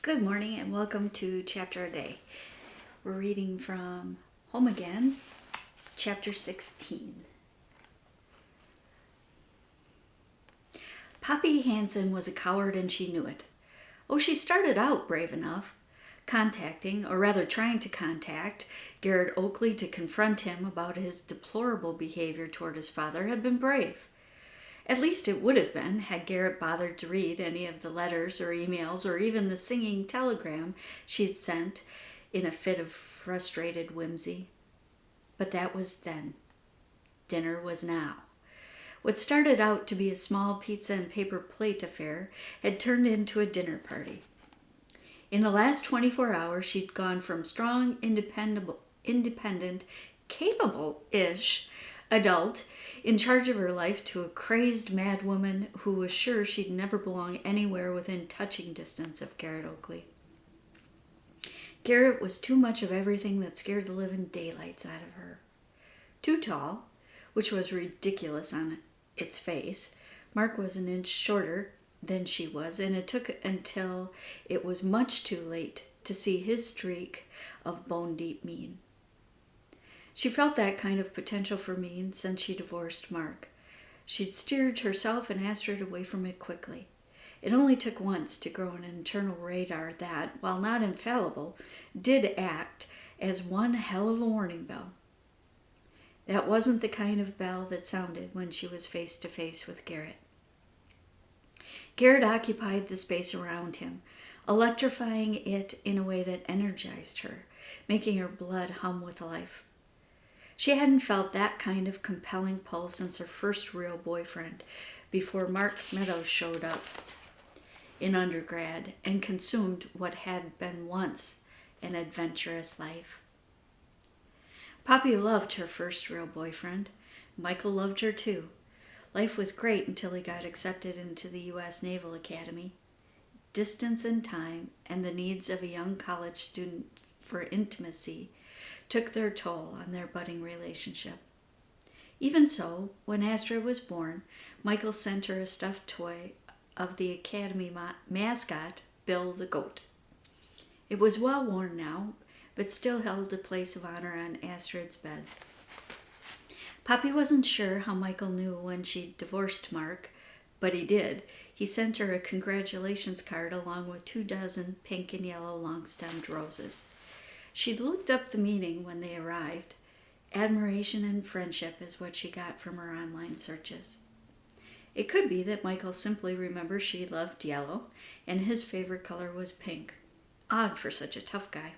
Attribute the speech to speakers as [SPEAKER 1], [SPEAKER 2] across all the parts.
[SPEAKER 1] Good morning and welcome to Chapter a Day. We're reading from Home Again, Chapter 16. Poppy Hansen was a coward and she knew it. Oh, she started out brave enough, contacting, or rather trying to contact, Garrett Oakley to confront him about his deplorable behavior toward his father had been brave. At least it would have been had Garrett bothered to read any of the letters or emails or even the singing telegram she'd sent in a fit of frustrated whimsy. But that was then. Dinner was now. What started out to be a small pizza and paper plate affair had turned into a dinner party. In the last 24 hours, she'd gone from strong, independent, capable-ish adult in charge of her life to a crazed madwoman who was sure she'd never belong anywhere within touching distance of Garrett Oakley. Garrett was too much of everything that scared the living daylights out of her. Too tall, which was ridiculous on its face. Mark was an inch shorter than she was, and it took until it was much too late to see his streak of bone-deep mean. She felt that kind of potential for mean since she divorced Mark. She'd steered herself and Astrid away from it quickly. It only took once to grow an internal radar that, while not infallible, did act as one hell of a warning bell. That wasn't the kind of bell that sounded when she was face to face with Garrett. Garrett occupied the space around him, electrifying it in a way that energized her, making her blood hum with life. She hadn't felt that kind of compelling pull since her first real boyfriend, before Mark Meadows showed up in undergrad and consumed what had been once an adventurous life. Poppy loved her first real boyfriend. Michael loved her too. Life was great until he got accepted into the U.S. Naval Academy. Distance and time and the needs of a young college student for intimacy took their toll on their budding relationship. Even so, when Astrid was born, Michael sent her a stuffed toy of the Academy mascot, Bill the Goat. It was well worn now, but still held a place of honor on Astrid's bed. Poppy wasn't sure how Michael knew when she divorced Mark, but he did. He sent her a congratulations card along with 24 pink and yellow long-stemmed roses. She'd looked up the meaning when they arrived. Admiration and friendship is what she got from her online searches. It could be that Michael simply remembered she loved yellow, and his favorite color was pink. Odd for such a tough guy.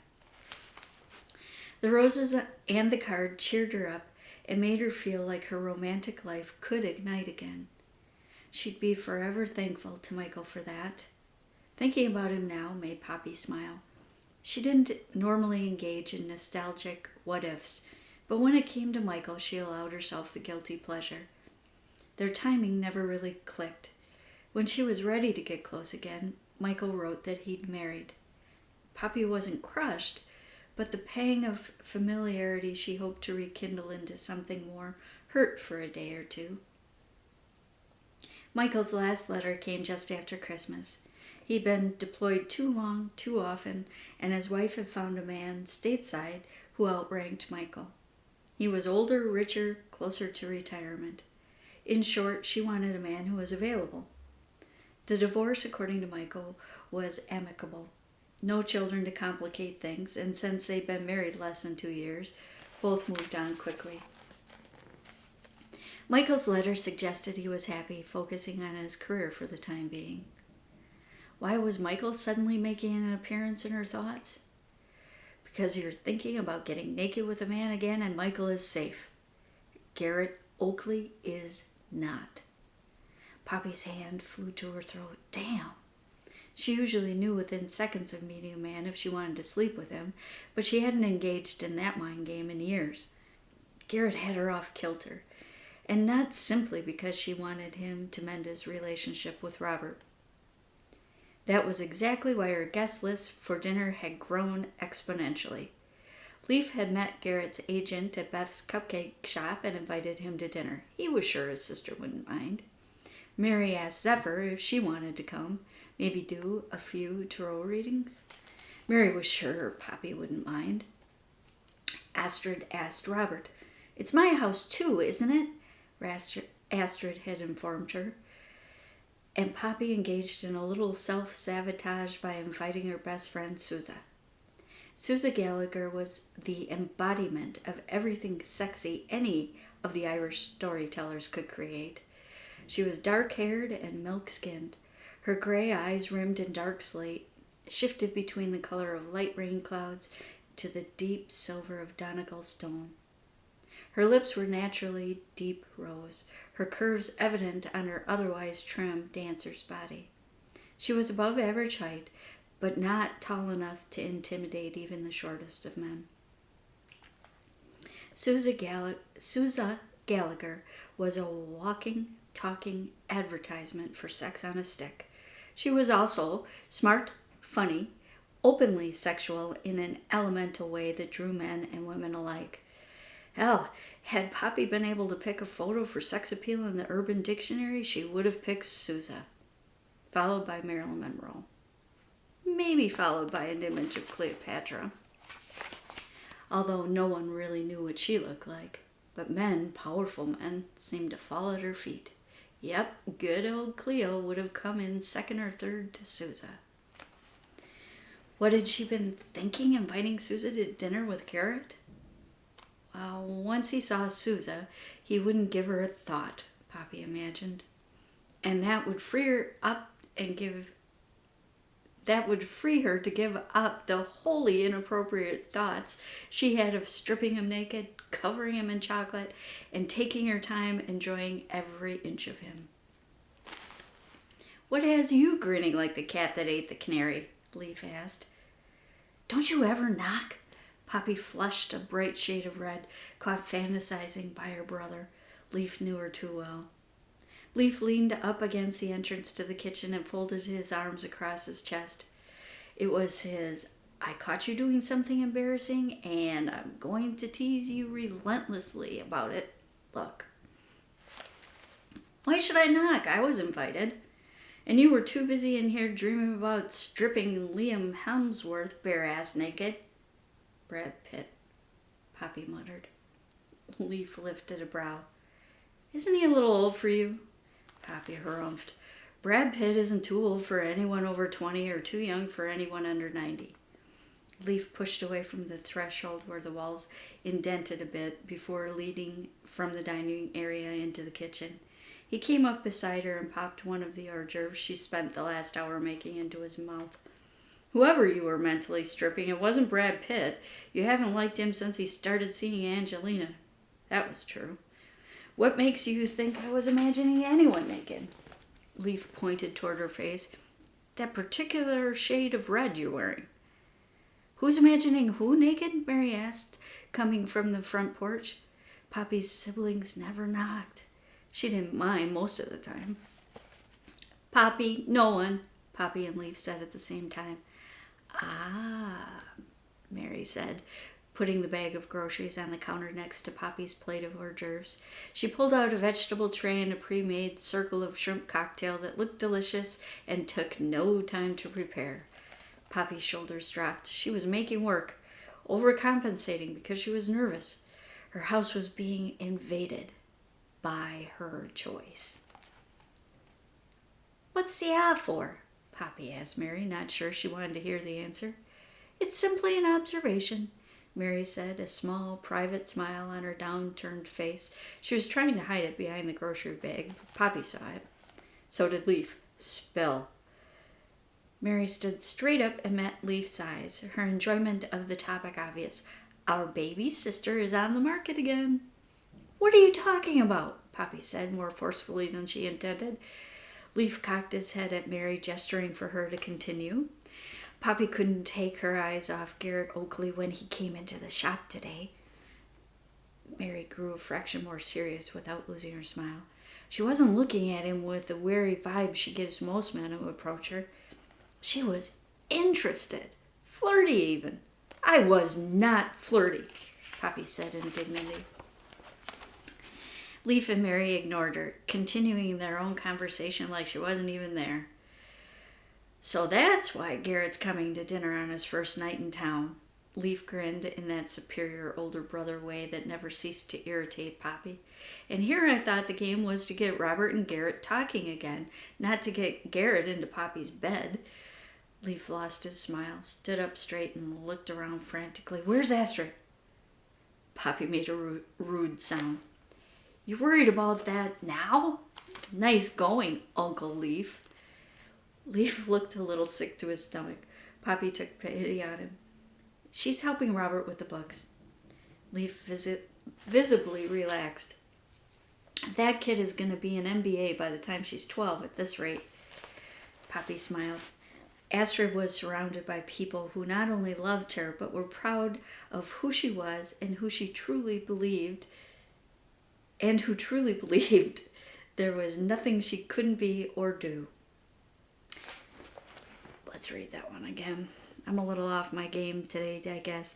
[SPEAKER 1] The roses and the card cheered her up and made her feel like her romantic life could ignite again. She'd be forever thankful to Michael for that. Thinking about him now made Poppy smile. She didn't normally engage in nostalgic what-ifs, but when it came to Michael, she allowed herself the guilty pleasure. Their timing never really clicked. When she was ready to get close again, Michael wrote that he'd married. Poppy wasn't crushed, but the pang of familiarity she hoped to rekindle into something more hurt for a day or two. Michael's last letter came just after Christmas. He'd been deployed too long, too often, and his wife had found a man stateside who outranked Michael. He was older, richer, closer to retirement. In short, she wanted a man who was available. The divorce, according to Michael, was amicable. No children to complicate things, and since they'd been married less than 2 years, both moved on quickly. Michael's letter suggested he was happy, focusing on his career for the time being. Why was Michael suddenly making an appearance in her thoughts? Because you're thinking about getting naked with a man again and Michael is safe. Garrett Oakley is not. Poppy's hand flew to her throat. Damn! She usually knew within seconds of meeting a man if she wanted to sleep with him, but she hadn't engaged in that mind game in years. Garrett had her off kilter, and not simply because she wanted him to mend his relationship with Robert. That was exactly why her guest list for dinner had grown exponentially. Leaf had met Garrett's agent at Beth's cupcake shop and invited him to dinner. He was sure his sister wouldn't mind. Mary asked Zephyr if she wanted to come, maybe do a few tarot readings. Mary was sure Poppy wouldn't mind. Astrid asked Robert, "It's my house too, isn't it?" Astrid had informed her. And Poppy engaged in a little self-sabotage by inviting her best friend, Sousa. Sousa Gallagher was the embodiment of everything sexy any of the Irish storytellers could create. She was dark-haired and milk-skinned. Her gray eyes, rimmed in dark slate, shifted between the color of light rain clouds to the deep silver of Donegal stone. Her lips were naturally deep rose, her curves evident on her otherwise trim dancer's body. She was above average height, but not tall enough to intimidate even the shortest of men. Sousa Gallagher was a walking, talking advertisement for sex on a stick. She was also smart, funny, openly sexual in an elemental way that drew men and women alike. Hell, had Poppy been able to pick a photo for sex appeal in the Urban Dictionary, she would have picked Sousa, followed by Marilyn Monroe. Maybe followed by an image of Cleopatra. Although no one really knew what she looked like. But men, powerful men, seemed to fall at her feet. Yep, good old Cleo would have come in second or third to Sousa. What had she been thinking, inviting Sousa to dinner with Garrett? Well, once he saw Sousa, he wouldn't give her a thought, Poppy imagined. And that would free her to give up the wholly inappropriate thoughts she had of stripping him naked, covering him in chocolate, and taking her time enjoying every inch of him. "What has you grinning like the cat that ate the canary?" Leaf asked. "Don't you ever knock?" Poppy flushed a bright shade of red, caught fantasizing by her brother. Leaf knew her too well. Leaf leaned up against the entrance to the kitchen and folded his arms across his chest. It was his, "I caught you doing something embarrassing, and I'm going to tease you relentlessly about it" look. "Why should I knock? I was invited. And you were too busy in here dreaming about stripping Liam Hemsworth bare-ass naked." "Brad Pitt," Poppy muttered. Leaf lifted a brow. "Isn't he a little old for you?" Poppy harumphed. "Brad Pitt isn't too old for anyone over 20 or too young for anyone under 90. Leaf pushed away from the threshold where the walls indented a bit before leading from the dining area into the kitchen. He came up beside her and popped one of the hors d'oeuvres she spent the last hour making into his mouth. "Whoever you were mentally stripping, it wasn't Brad Pitt. You haven't liked him since he started seeing Angelina." That was true. "What makes you think I was imagining anyone naked?" Leaf pointed toward her face. "That particular shade of red you're wearing." "Who's imagining who naked?" Mary asked, coming from the front porch. Poppy's siblings never knocked. She didn't mind most of the time. "Poppy, no one," Poppy and Leaf said at the same time. "Ah," Mary said, putting the bag of groceries on the counter next to Poppy's plate of hors d'oeuvres. She pulled out a vegetable tray and a pre-made circle of shrimp cocktail that looked delicious and took no time to prepare. Poppy's shoulders dropped. She was making work, overcompensating because she was nervous. Her house was being invaded by her choice. "What's the ah for?" Poppy asked Mary, not sure she wanted to hear the answer. "It's simply an observation," Mary said, a small, private smile on her downturned face. She was trying to hide it behind the grocery bag. Poppy saw it. So did Leaf. "Spill." Mary stood straight up and met Leaf's eyes, her enjoyment of the topic obvious. "Our baby sister is on the market again." "What are you talking about?" Poppy said, more forcefully than she intended. Leaf cocked his head at Mary, gesturing for her to continue. Poppy couldn't take her eyes off Garrett Oakley when he came into the shop today. Mary grew a fraction more serious without losing her smile. She wasn't looking at him with the wary vibe she gives most men who approach her. She was interested, flirty even. "I was not flirty," Poppy said indignantly. Leaf and Mary ignored her, continuing their own conversation like she wasn't even there. So that's why Garrett's coming to dinner on his first night in town. Leaf grinned in that superior older brother way that never ceased to irritate Poppy. And here I thought the game was to get Robert and Garrett talking again, not to get Garrett into Poppy's bed. Leaf lost his smile, stood up straight, and looked around frantically. Where's Astrid? Poppy made a rude sound. You worried about that now? Nice going, Uncle Leaf. Leaf looked a little sick to his stomach. Poppy took pity on him. She's helping Robert with the books. Leaf visibly relaxed. That kid is going to be an MBA by the time she's 12 at this rate. Poppy smiled. Astrid was surrounded by people who not only loved her, but were proud of who she was and who truly believed there was nothing she couldn't be or do. Let's read that one again. I'm a little off my game today, I guess.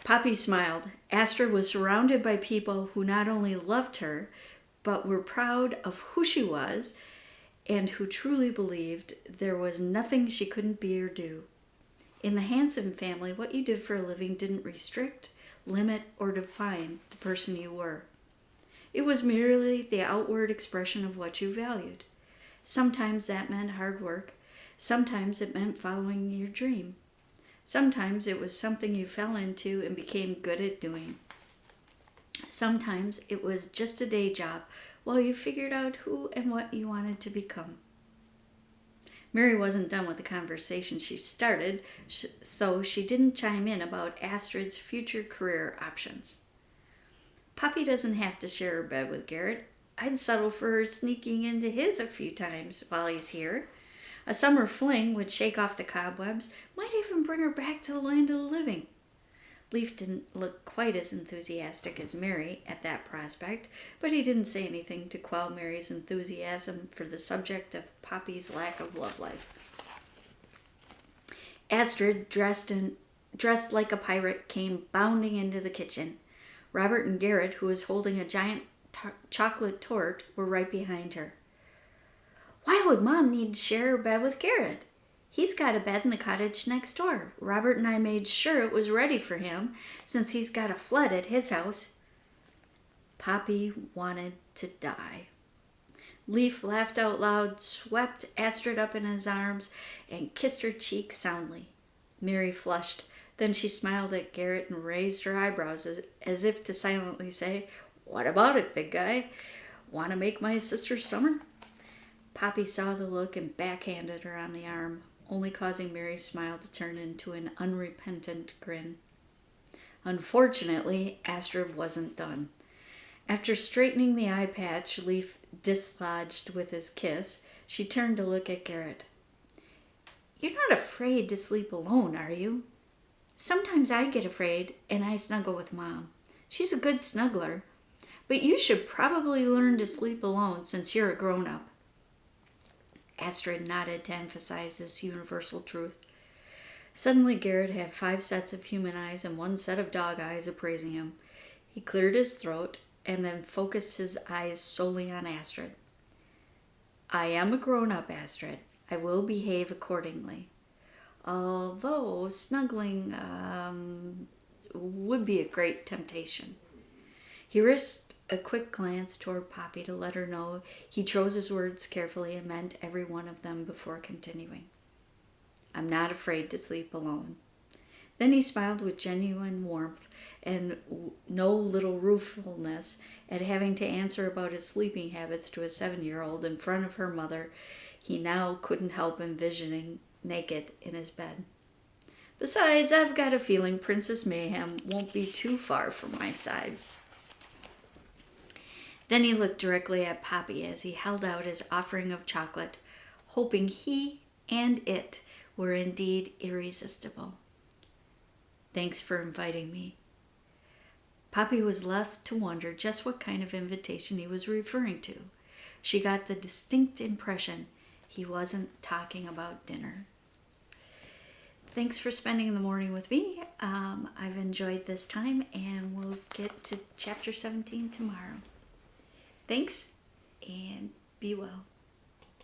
[SPEAKER 1] Poppy smiled. Astrid was surrounded by people who not only loved her, but were proud of who she was and who truly believed there was nothing she couldn't be or do. In the Hanson family, what you did for a living didn't restrict, limit, or define the person you were. It was merely the outward expression of what you valued. Sometimes that meant hard work. Sometimes it meant following your dream. Sometimes it was something you fell into and became good at doing. Sometimes it was just a day job while you figured out who and what you wanted to become. Mary wasn't done with the conversation she started, so she didn't chime in about Astrid's future career options. Poppy doesn't have to share her bed with Garrett. I'd settle for her sneaking into his a few times while he's here. A summer fling would shake off the cobwebs, might even bring her back to the land of the living. Leaf didn't look quite as enthusiastic as Mary at that prospect, but he didn't say anything to quell Mary's enthusiasm for the subject of Poppy's lack of love life. Astrid, dressed like a pirate, came bounding into the kitchen. Robert and Garrett, who was holding a giant chocolate torte, were right behind her. Why would Mom need to share her bed with Garrett? He's got a bed in the cottage next door. Robert and I made sure it was ready for him, since he's got a flood at his house. Poppy wanted to die. Leaf laughed out loud, swept Astrid up in his arms, and kissed her cheek soundly. Mary flushed. Then she smiled at Garrett and raised her eyebrows as if to silently say, What about it, big guy? Want to make my sister's summer? Poppy saw the look and backhanded her on the arm, only causing Mary's smile to turn into an unrepentant grin. Unfortunately, Astrid wasn't done. After straightening the eye patch Leaf dislodged with his kiss, she turned to look at Garrett. You're not afraid to sleep alone, are you? Sometimes I get afraid and I snuggle with Mom. She's a good snuggler. But you should probably learn to sleep alone since you're a grown-up. Astrid nodded to emphasize this universal truth. Suddenly Garrett had 5 sets of human eyes and 1 set of dog eyes appraising him. He cleared his throat and then focused his eyes solely on Astrid. I am a grown-up, Astrid. I will behave accordingly. Although snuggling would be a great temptation. He risked a quick glance toward Poppy to let her know he chose his words carefully and meant every one of them before continuing. I'm not afraid to sleep alone. Then he smiled with genuine warmth and no little ruefulness at having to answer about his sleeping habits to a 7-year-old in front of her mother he now couldn't help envisioning naked in his bed. Besides, I've got a feeling Princess Mayhem won't be too far from my side. Then he looked directly at Poppy as he held out his offering of chocolate, hoping he and it were indeed irresistible. Thanks for inviting me. Poppy was left to wonder just what kind of invitation he was referring to. She got the distinct impression he wasn't talking about dinner. Thanks for spending the morning with me. I've enjoyed this time, and we'll get to chapter 17 tomorrow. Thanks, and be well.